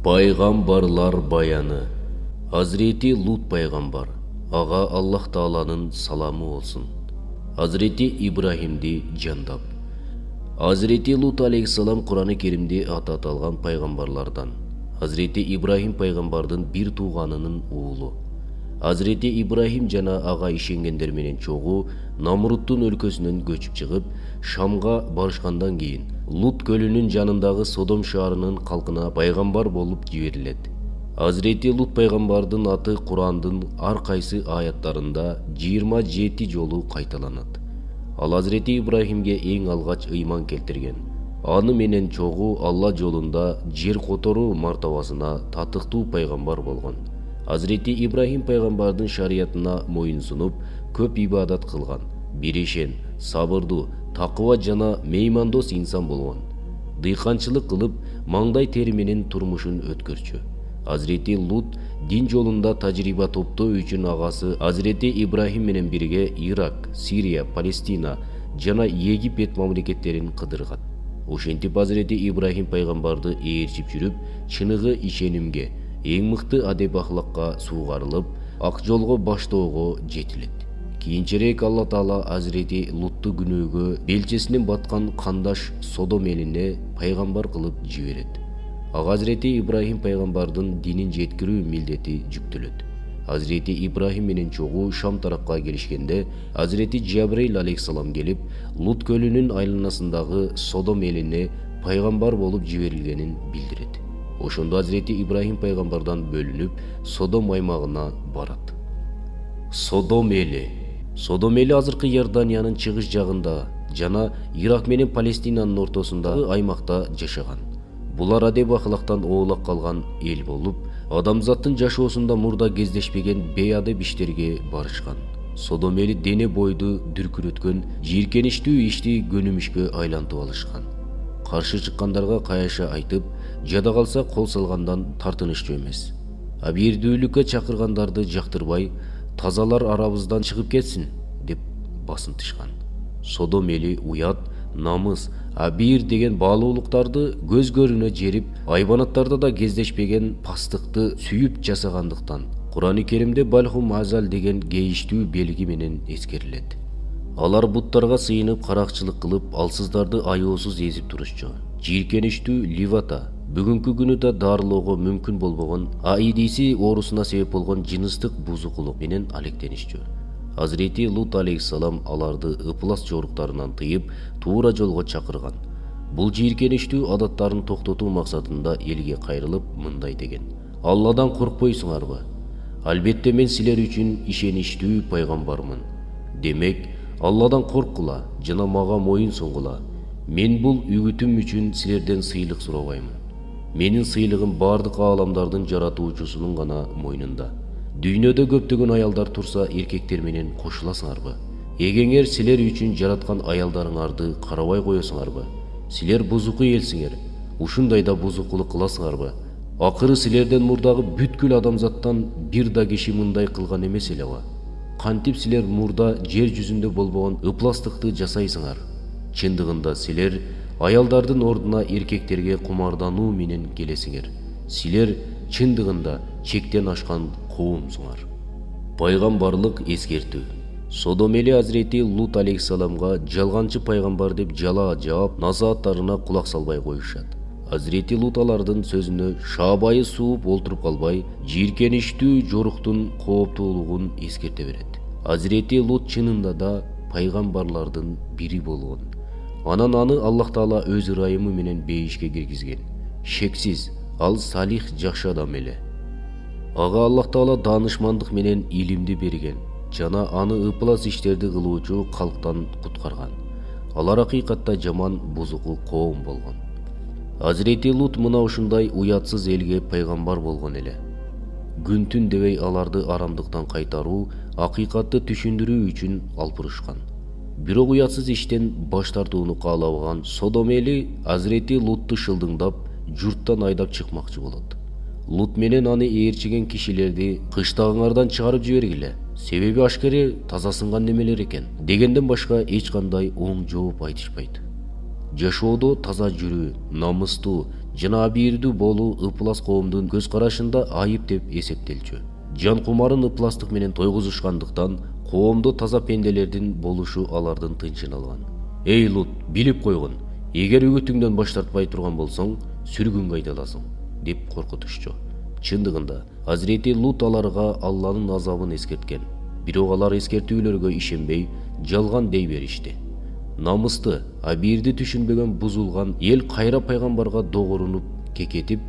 Пайғамбарлар баяны. Hazreti Lut пайғамбар, аға Аллах Тааланың саламы olsun. Hazreti İbrahim'di жандап. Hazreti Lut алейхиссалам Құран-ы Керимде аты аталған пайғамбарлардан. Hazreti İbrahim пайғамбардың bir туғанының уылы. Hazreti İbrahim жана аға ишенгендер менен чогуу Намруттун өлкөсүнөн көчүп чыгып, Шамга барышкандан кийин Лут көлүнүн жанындагы Содом шаарынын калкына пайгамбар болуп жиберилет. Hazreti Lut пайгамбардын аты Курандын ар кайсы аяттарында 27 жолу кайталанат. Ал Hazreti Ибрахимге эң алгач ыйман келтирген. Аны менен чогуу Алла жолунда жер которуу мартабасына татыктуу пайгамбар болгон. Hazreti İbrahim пайгамбардын шариятына моюн сунуп, көп ибадат кылган, бирешен, сабырдуу, такыба жана меймандос инсан болгон. Дыйканчылык кылып, маңдай тери менен турмушун өткөрчү. Hazreti Lut дин жолунда тажрыйба топтоо үчүн агасы Hazreti İbrahim менен бирге Ирак, Сирия, Палестина жана Египет мамлекеттерин кыдырган. Ошентип Hazreti İbrahim пайгамбарды ээрчип жүрүп, чыныгы ишенимге, эң мыкты адеп ахлакка суугарылып, ак жолго баштоого жетилет. Кийинчерээк Алла Таала Hazreti Лутту күнөөгө белчесинен баткан кандаш Содом элине пайгамбар кылып жиберет. Hazreti İbrahim пайгамбардын динин жеткирүү милдети жүктөлөт. Hazreti İbrahim менен чогуу Шам тарапка келишкенде, Hazreti Джабраил алейхиссалам келип, Лут көлүнүн айланасындагы Содом элине пайгамбар болуп жиберилгенин билдирет. Ошондо Hazreti İbrahim пайгамбардан бөлүнүп, Содом аймагына барат. Содом эли. Содом эли азыркы Иорданиянын чыгыш жагында жана Ирак менен Палестинанын ортосундагы аймакта жашаган. Булар адеп ахлактан оолак калган эл болуп, адамзаттын жашоосунда мурда кездешпеген бейадеп иштерге барышкан. Содом эли дене бойду дүркүрөткөн, жийиркеничтүү ишти көнүмүшкө айлантып алышкан. Каршы чыккандарга каяша айтып, жада калса кол салгандан тартынычтуу эмес. Абийирдүүлүккө чакыргандарды жактырбай, тазалар арабыздан чыгып кетсин деп басынтышкан. Содом эли уят, намыс, абийир деген баалуулуктарды көз көрүнө жерип, айбанаттарда да кездешпеген пастыкты сүйүп жасагандыктан Куран-ы Керимде Балхум Азал деген кейиштүү белги менен эскерилет. Алар буттарга сыйынып каракчылык кылып, алсыздарды аyoосуз эзип турушчу. Жийиркеничтүү ливата, бүгүнкү күнү да дарылоого мүмкүн болбогон аидиси оорусуна себеп болгон жыныстык бузукулук менен алектенишчү. Hazreti Lut алейхиссалам аларды ыплас жоруктарынан тыйып, туура жолго чакырган. Бул жийиркеничтүү адаттарын токтотуу максатында элге кайрылып мындай деген: Алладан коркпойсуңарбы? Албетте мен силер үчүн ишеничтүү пайгамбармын. Демек, Алладан корккула жана мага моюн сунгула. Мен бул үгүтүм үчүн силерден сыйлык сурабаймын. Менин сыйлыгым бардык ааламдардын жаратуучусунун гана мойнунда. Дүйнөдө көптөгөн аялдар турса, эркектер менен кошуласыңарбы? Эгеңер силер үчүн жараткан аялдарыңарды карабай коесуңарбы? Силер бузуку элсиңер, ушундай да бузукулук кыласыңарбы? Акыры силерден мурдагы бүткүл адамзаттан бир да киши мындай кылган эмес элеби? Кантип силер мурда жер жүзүндө болбогон ыпластыкты жасайсыңар? Чындыгында силер аялдардын ордуна эркектерге кумардануу менен келесиңер. Силер чындыгында чектен ашкан коомсуңар. Пайгамбарлык эскертүү. Содом эли Hazreti Lut алейхиссаламга жалганчы пайгамбар деп жала жаап, насааттарына кулак салбай коюшат. Hazreti Lut алардын сөзүнө шаабайы сууп олтуруп калбай, жийиркеничтүү жоруктун кооптуулугун эскерте берет. Hazreti Lut чынында да пайгамбарлардын бири болгон. Анан аны Аллах Таала өз ырайымы менен бейишке киргизген. Шексиз, ал салих жакшы адам эле. Ага Аллах Таала данышмандык менен илимди берген жана аны ыплас иштерди кылуучу калктан куткарган. Алар акыйкатта жаман бузуку коом болгон. Hazreti Lut мына ушундай уятсыз элге пайгамбар болгон эле. Күн-түн дебей аларды арамдыктан кайтаруу, акыйкатты түшүндүрүү үчүн алпырышкан. Бирок уятсыз иштен баш тартууну каалабаган Содом эли Hazreti Лутту шылдыңдап, журттан айдап чыкмакчы болот. Лут менен аны ээрчиген кишилерди кыштагыңардан чыгарып жибергиле. Себеби ашкере тазасынган немелер экен. Дегенден башка эч кандай оң жооп айтышпайт. Жашоодо таза жүрүү, намыстуу, жана абийирдүү болуу ыплас коомдун көз карашында айып деп эсептелчү. Жан кумарын ыпластык менен тойгузушкандыктан коомдо таза пенделердин болушу алардын тынчын алган. Эй Лут, билип койгун, эгер үгүтүңдөн баш тартпай турган болсоң, сүргүнгө айдаласың, деп коркутушчу. Чындыгында Азирети Лут аларга Алланын азабын эскерткен. Бирок алар эскертүүлөргө ишенбей, жалган дей беришти. Намысты, абийирди түшүнбөгөн бузулган эл кайра пайгамбарга догорунуп кекетип,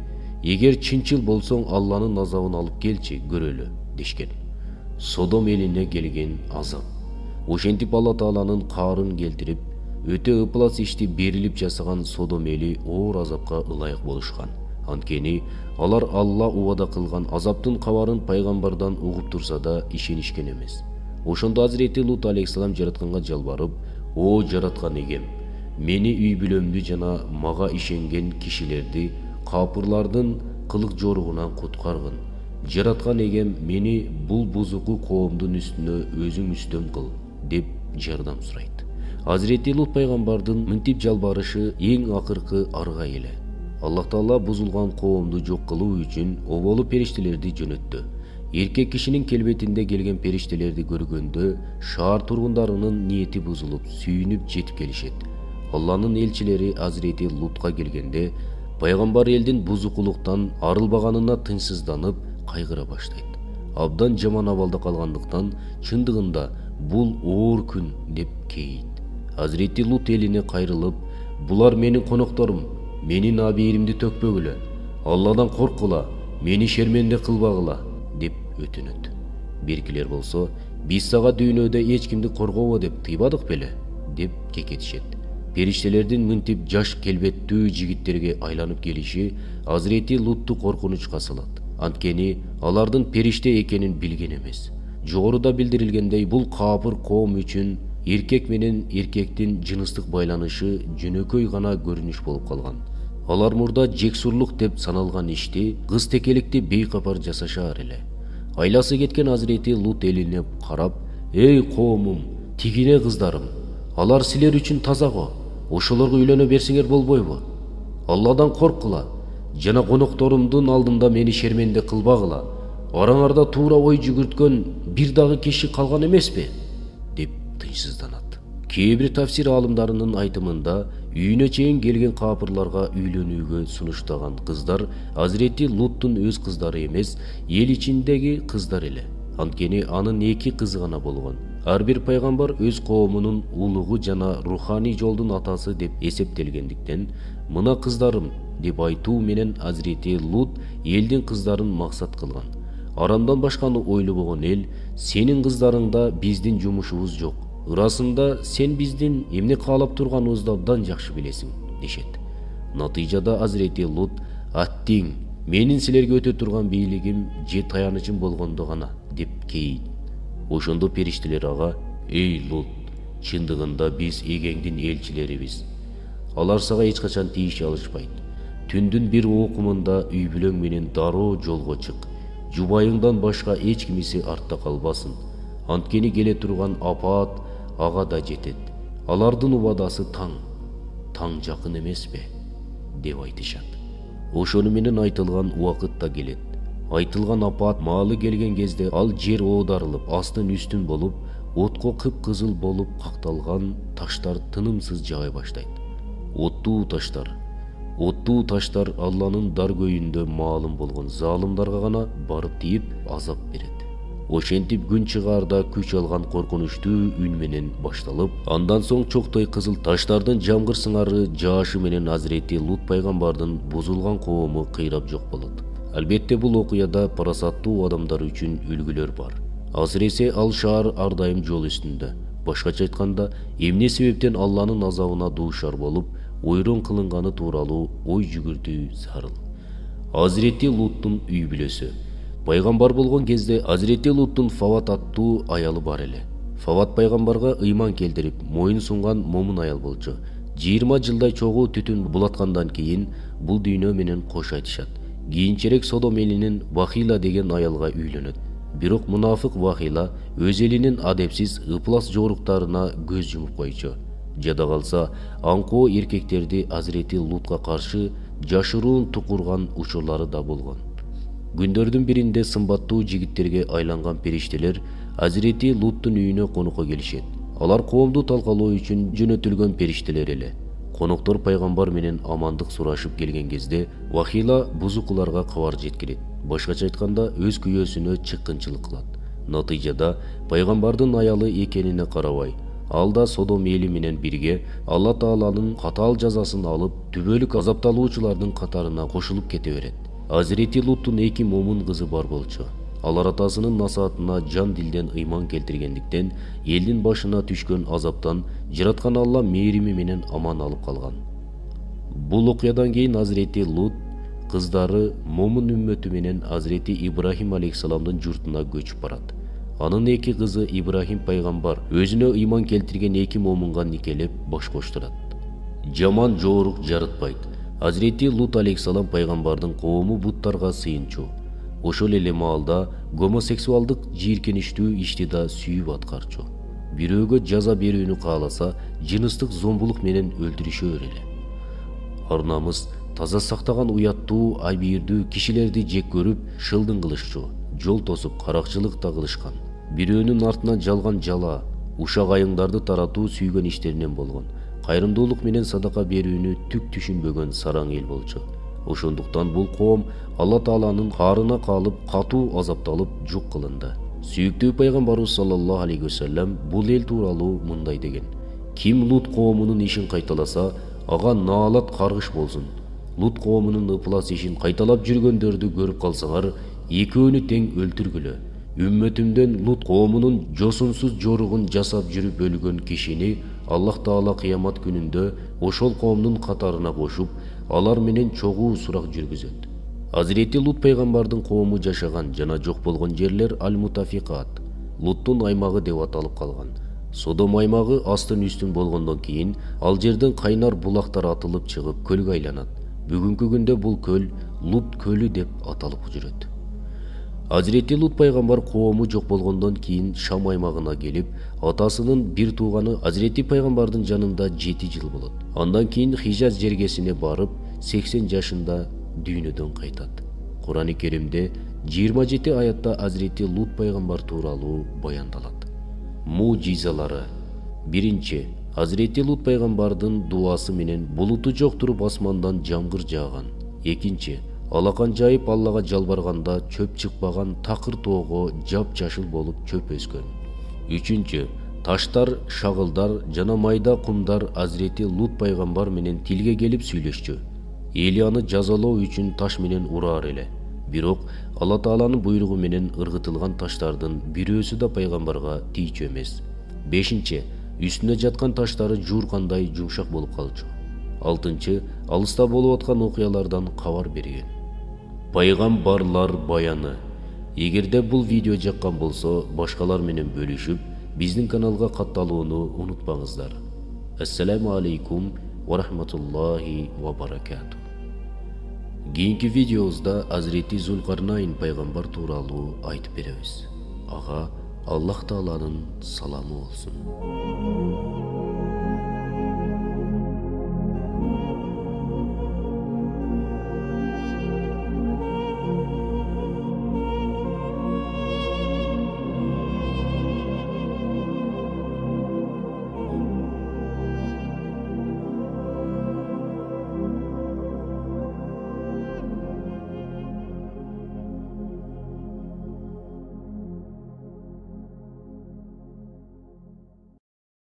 эгер чынчыл болсоң Алланын азабын алып келчи, көрөлү, дешкен. Содом элине келген азап. Ошентип Алла Тааланын каарын келтирип, өтө ыплас ишти берилип жасаган Содом эли оор азапка ылайык болушкан. Анткени алар Алла убада кылган азаптын кабарын пайгамбардан угуп турса да ишенишкен эмес. Ошондо Азирети Лут алейхиссалам жаратканга жалбарып: "О жараткан эгем, мени үй бүлөмдү жана мага ишенген кишилерди капырлардын кылык жоругунан куткаргын. Жараткан эгем, мени бул бузуку коомдун үстүнө өзүң үстөм кыл", деп жардам сурайт. Азирети Лут пайгамбардын мынтип жалбарышы эң акыркы арга эле. Аллах Таала бузулган коомду жок кылуу үчүн оболу периштелерди жөнөттү. Эркек кишинин келбетинде келген периштелерди көргөндө шаар тургундарынын ниети бузулуп, сүйүнүп жетип келишет. Алланын элчилери Азирети Лутка келгенде, пайгамбар элдин бузукулуктан арылбаганына тынчсызданып, кайгыра баштайт. Абдан жаман абалда калгандыктан, чындыгында бул оор күн деп кейит. Азирети Лут элине кайрылып: "Булар менин конокторум, менин абийиримди төкпөгүлө. Алладан коркула, мени шерменде кылбагыла", деп өтүнөт. Беркилер болсо: "Биз сага дүйнөдө эч кимди коргобо деп тыйбадык беле", деп кекетишет. Периштелердин мынтип жаш келбеттүү жигиттерге айланып келиши Азирети Лутту коркунучка салат. Анткени алардын периште экенин билген эмес. Жогоруда билдирилгендей, бул капыр коом үчүн эркек менен эркектин жыныстык байланышы жөнөкөй гана көрүнүш болуп калган. Алар мурда жексурлук деп саналган ишти кыз текеликти бейкапар жасашаар эле. Айласы кеткен Азирети Лут элине карап: "Эй коомум, тигине кыздарым, алар силер үчүн таза го. Ошолорго үйлөнө берсеңер болбойбу? Алладан коркула, жана конокторумдун алдында мени шерменде кылбагыла. Араңарда туура ой жүгүрткөн бир дагы киши калган эмеспи?" деп тынчсызданат. Кээ бир тафсир алымдарынын айтымында, үйүнө чейин келген капырларга үйлөнүүгө сунуштаган кыздар Азирети Луттун өз кыздары эмес, эл ичиндеги кыздар эле. Анткени анын 2 кызы гана болгон. Ар бир пайгамбар өз коомунун улугу жана руханий жолдун атасы деп эсептелгендиктен, "Мына кыздарым" деп айтуу менен Азирети Лут элдин кыздарын максат кылган. Арамдан башканы ойлобогон эл: "Сенин кыздарыңда биздин жумушубуз жок. Ырасында сен биздин эмне каалап турганыбызды абдан жакшы билесиң", дешет. Натыйжада Азирети Лут: "Аттиң, менин силерге өтө турган бийлигим же таянычым болгондо гана", деп кейит. Ошондо периштелер ага: "Эй Лут, чындыгында биз эгеңдин элчилерибиз. Алар сага эч качан тийише алышпайт. Түндүн бир окумунда үй бүлөң менен дароо жолго чык. Жубайыңдан башка эч кимиси артта калбасын. Анткени келе турган апаат ага да жетет. Алардын убадасы таң жакын эмеспи?" деп айтышат. Ошону менен айтылган убакыт да келет. Айтылган апаат маалы келген кезде ал жер оодарылып, астын үстүн болуп, отко кыпкызыл болуп какталган таштар тынымсыз жаай баштайт. Оттуу таштар Алланын дар көйүндө маалым болгон залымдарга гана барып тийип азап берет. Ошентип күн чыгаарда күч алган коркунучтуу үн менен башталып, андан соң чоктой кызыл таштардын жамгыр сыңары жаашы менен Азирети Лут пайгамбардын бузулган коому кыйрап жок болот. Албетте бул окуяда парасаттуу адамдар үчүн үлгүлөр бар. Азыресе ал шаар ар дайым жол үстүндө. Башкача айтканда, эмне себептен Алланын азабына дуушар болуп, ойрон кылынганы тууралуу ой жүгүртүү зарыл. Азирети Луттун үй бүлөсү. Пайгамбар болгон кезде Азирети Луттун Фават аттуу аялы бар эле. Фават пайгамбарга ыйман келтирип, моюн сунган момун аял болчу. 20 жылдай чогуу түтүн булаткандан кийин бул дүйнө менен кош айтышат. Кийинчерээк Содом элинин Вахила деген аялга үйлөнөт. Бирок мунафык Вахила өз элинин адепсиз ыплас жоруктарына көз жумуп койчу. Жада калса, аңкоо эркектерди Азирети Лутка каршы жашыруун тукурган учурлары да болгон. Күндөрдүн биринде сымбаттуу жигиттерге айланган периштелер Азирети Луттун үйүнө конукка келишет. Алар коомду талкалоо үчүн жөнөтүлгөн периштелер эле. Коноктор пайгамбар менен амандык сурашып келген кезде Вахила бузукуларга кабар жеткирет. Башкача айтканда өз күйөөсүнө чыккынчылык кылат. Натыйжада пайгамбардын аялы экенине карабай, ал да Содом эли менен бирге Алла Тааланын катаал жазасын алып, түбөлүк азапталуучулардын катарына кошулуп кете берет. Азирети Луттун 2 момун кызы бар болчу. Алар атасынын насаатына жан дилден ыйман келтиргендиктен элдин башына түшкөн азаптан жараткан Алла мээрими менен аман алып калган. Бул окуядан кийин Азирети Лут кыздары момун үммөтү менен Азирети Ибрахим алейхисаламдын журтуна көчүп барат. Анын 2 кызы Ибрахим пайгамбар өзүнө ыйман келтирген 2 момунга никелеп баш коштурат. Жаман жоорук жарытпайт. Азирети Лут алейхисалам пайгамбардын коому буттарга сыйынчу. Ошол эле маалда гомосексуалдык жийиркеничтүү ишти да сүйүп аткарчу. Бирөөгө жаза берүүнү кааласа, жыныстык зомбулук менен өлтүрүшөөр эле. Ар-намыс таза сактаган уяттуу, айбирдүү кишилерди жек көрүп, шылдың кылышчу, жол тосуп каракчылык да кылышкан. Бирөөнүн артынан жалган жала, ушак айыңдарды таратуу сүйгөн иштеринен болгон. Кайрымдуулук менен садака берүүнү түк түшүнбөгөн сараң эл болчу. Ошондуктан бул коом Алла Тааланын карына калып, катуу азапталып, жок кылынды. Сүйүктүү пайгамбарыбыз саллаллаху алейхи вассалам бул эл тууралуу мындай деген: Ким Лут коомунун ишин кайталаса, ага наалат каргыш болсун. Лут коомунун ыплас ишин кайталап жүргөндөрдү көрүп калсаңар, экөөнү тең өлтүргүлө. Үммөтүмдөн Лут коомунун жосунсуз жоругун жасап жүрүп өлгөн кишини Аллах Таала кыямат күнүндө ошол коомдун катарына кошуп, алар менен чогуу сурак жүргүзөт. Азирети Лут пайгамбардын коому жашаган жана жок болгон жерлер Аль-Мутафикат, Луттун аймагы деп аталып калган. Содом аймагы астын үстүн болгондон кийин ал жерден кайнар булактар атылып чыгып көлгө айланат. Бүгүнкү күндө бул көл Лут көлү деп аталып жүрөт. Азирети Лут пайгамбар коому жок болгондон кийин Шам аймагына келип, атасынын бир тууганы Азирети пайгамбардын жанында 7 жыл болот. Андан кийин Хижаз жергесине барып, 80 жашында дүйнөдөн кайтат. Кур'ан-ы Керимде 27 аятта Азирети Лут пайгамбар тууралуу баяндалат. Мужизалары. Биринчи, Азирети Лут пайгамбардын дуасы менен булуту жок туруп асмандан жамгыр жааган. Экинчи, алакан жайып Аллага жалбарганда чөп чыкпаган такыр тоого жап-жашыл болуп чөп өскөн. Үчүнчү, таштар, шагылдар жана майда кумдар Азирети Лут пайгамбар менен тилге келип сүйлөшчү. Эли аны жазалоо үчүн таш менен ураар эле. Бирок Алла Тааланын буйругу менен ыргытылган таштардын бирөөсү да пайгамбарга тийчү эмес. Бешинчи, үстүнө жаткан таштары жууркандай жумшак болуп калчу. Алтынчы, алыста болуп аткан окуялардан кабар берген. Пайгамбарлар баяны. Эгерде бул видео жаккан болсо, башкалар менен бөлүшүп, биздин каналга катталууну унутпаңыздар. Ассаламу алейкум ва рахматуллахи ва баракату. Кийинки видеобузда Азирети Зулкарнайн пайгамбар тууралуу айтып беребиз. Ага Аллах Тааланын саламы болсун.